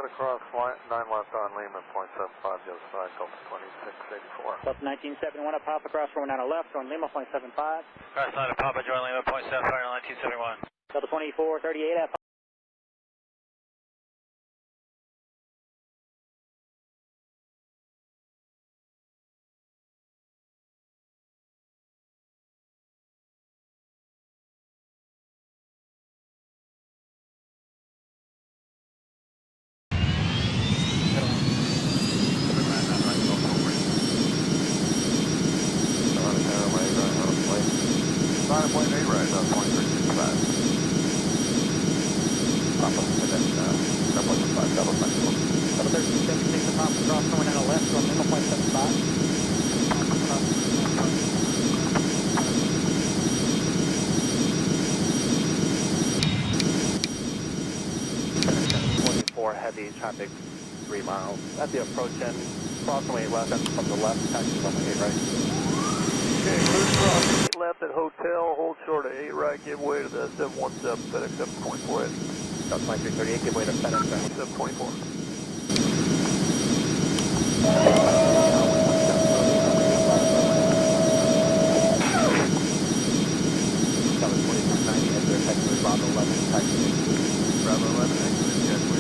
Across flight, 9 left on Lima, .75, the other side, Gulf 2684. Delta 1971 up Papa, cross 419 left on Lima, .75. Cross line of Papa, join Lima, .75, 1971. Delta 2438 at Delta 1376 up Papa, cross 419 left on Lima, .75. Heavy traffic 3 miles. At the approach end, cross 28 left and from the left, taxi runway 8 right. Okay, cruise cross 8 left at hotel, hold short at 8 right, give way to the 717 FedEx 724 head. Delta 2338, give way to FedEx 724. Delta 2690, exit Texas, Bravo 11, taxi. Bravo 11, exit, Jetway.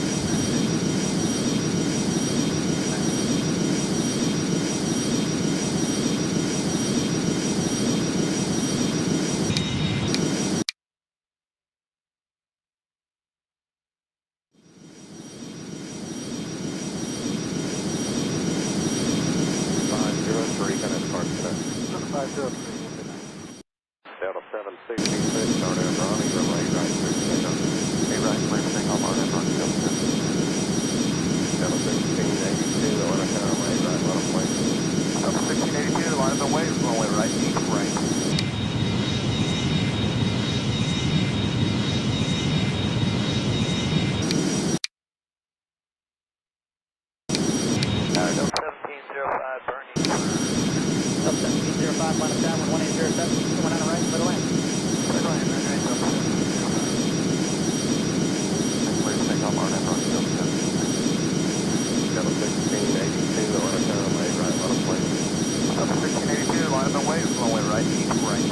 Delta 766, start air Ronnie, relay right through Takeoff. A right, clear for takeoff on Embraer, Delta 1682, Atlanta Tower, way right, let them wait. Delta 1682, line up and wait, runway right, deep right. Delta 1705, Bernie. Delta 1705, line up down, 1807, coming on the right, middle lane. Middle lane, then right, Delta 1705. Clear for takeoff on Embraer, Delta 1682, Atlanta Tower, way right, let them wait. Delta 1682, line up and wait, runway right, deep right.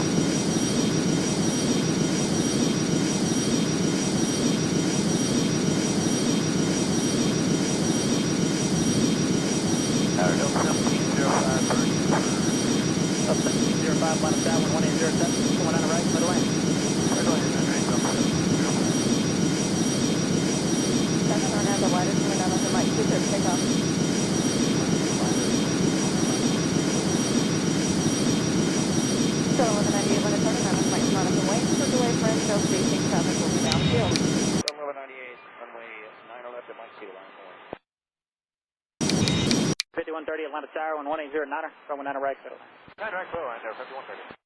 Delta 1705, Bernie. Delta 1705, line up down, 1807, coming on the right, middle lane. Middle lane, then right, Delta 1705. 7 on the wider coming down with the Mike 2 takeoff. So 1198, when it's turning on, Mike not up the way. For delay for infill spacing, traffic will be downfield. 1198, runway 9 left at Mike 2, line 4. 5130 Atlanta Tower, 1809er, runway 9 right, middle lane. 9 right, clear line there, 5130.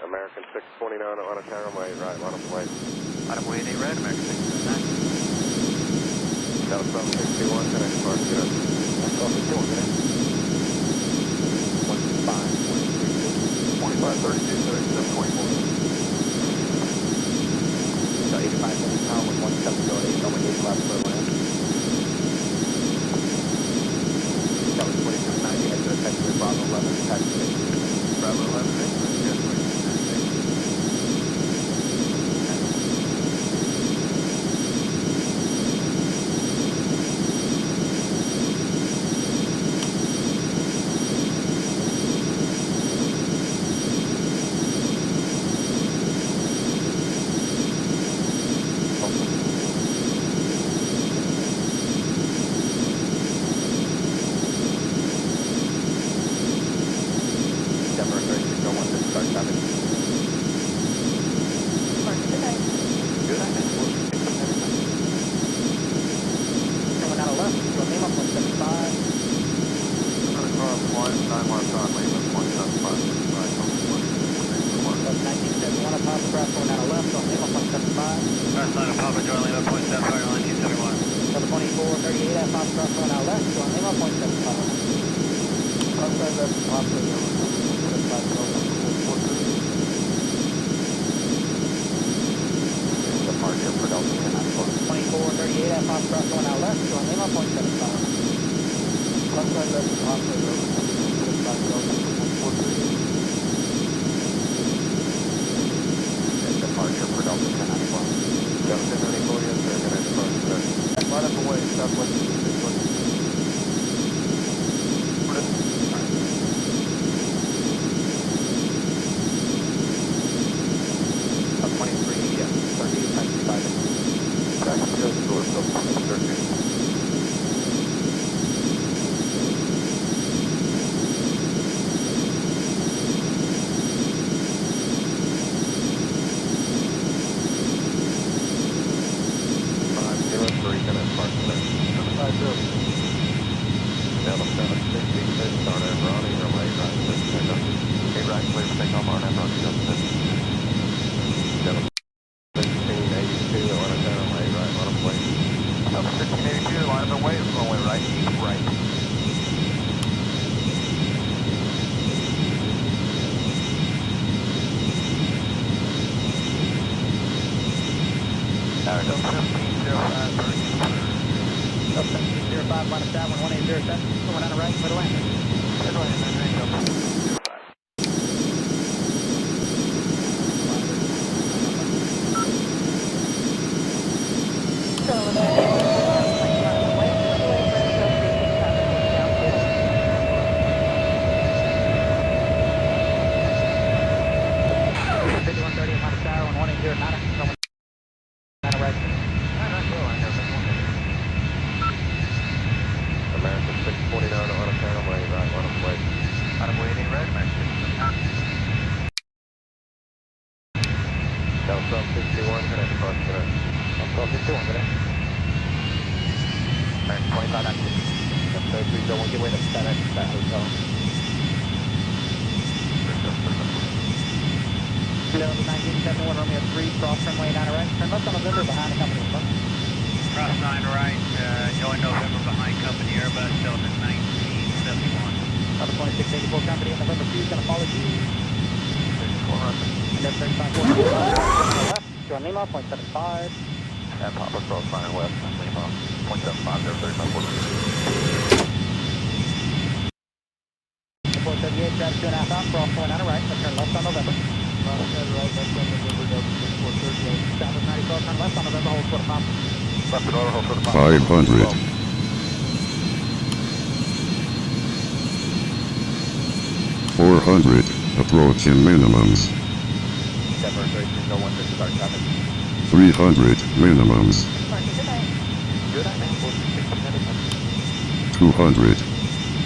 American 629, Atlanta Tower, way right, line up and wait. Line up way 8 red, American 629. Delta 761, connect park, good. Delta 761, connect. 2532, FedEx 724. So 8570 power with 1708, runway 8 left, middle lane. Delta 2690, exit Texas, Bravo 11, taxi. Bravo 11, exit, Jetway. Denver 3601, this start traffic. Mark the night. Good. Coming out of left, to Lima, .75. Across flight, 9 left on Lima, .75, right, Delta 1971 up Papa, cross 419 left on Lima, .75. Cross line of Papa, join Lima, .75, 1971. Delta 2438 at Papa, cross 419 left on Lima, .75. Outside that Papa, Departure for Delta 1094. 2438 2438 at Foxtrot going out left, join Lima, 0.75. Left side left and top side over. Back Delta 1438. And departure for Delta 1094. Delta 1094, yes sir, gonna depart today. Right up away, southwest 620. Up 23, yeah, 38, taxi 5. Taxi to the door, so 13. Cross 9 right, join November behind company Airbus Delta 1971. Delta 2684 company in November 2 is going to follow you. And then 35 left, join Lima, 0.75. And Papa Cross 9 west, Lima, 0.75, 438, drive 2.5 out, cross 1 out of right, then turn left on November. Left side right, left side November, Delta 438. Southwest 94, turn left on November, hold quarter mile. Left and over, hold for the 500. 400, approaching minimums. Denver 3301, this is our traffic. 300, minimums. Good night, man. 200,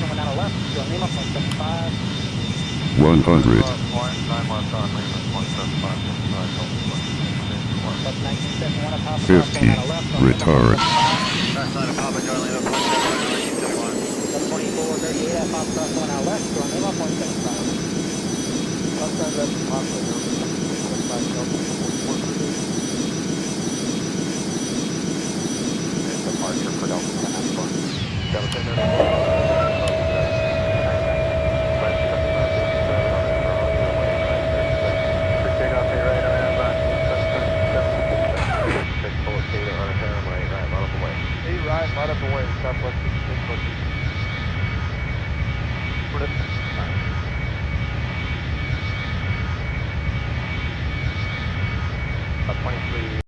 Coming out of left, join Lima, 0.75. 100, 9 left on Lima, 0.75, That's 1971 at Papa 50, going out of left. retard. Cross 9 Papa, join Lima, 0.75, 1971. That's 2438 at Papa going out left, join Lima, 0.75. Left side left and top side over. 25 Delta 438. And departure for Delta 1094. Delta 1094. Right up away, southwest 620. About 23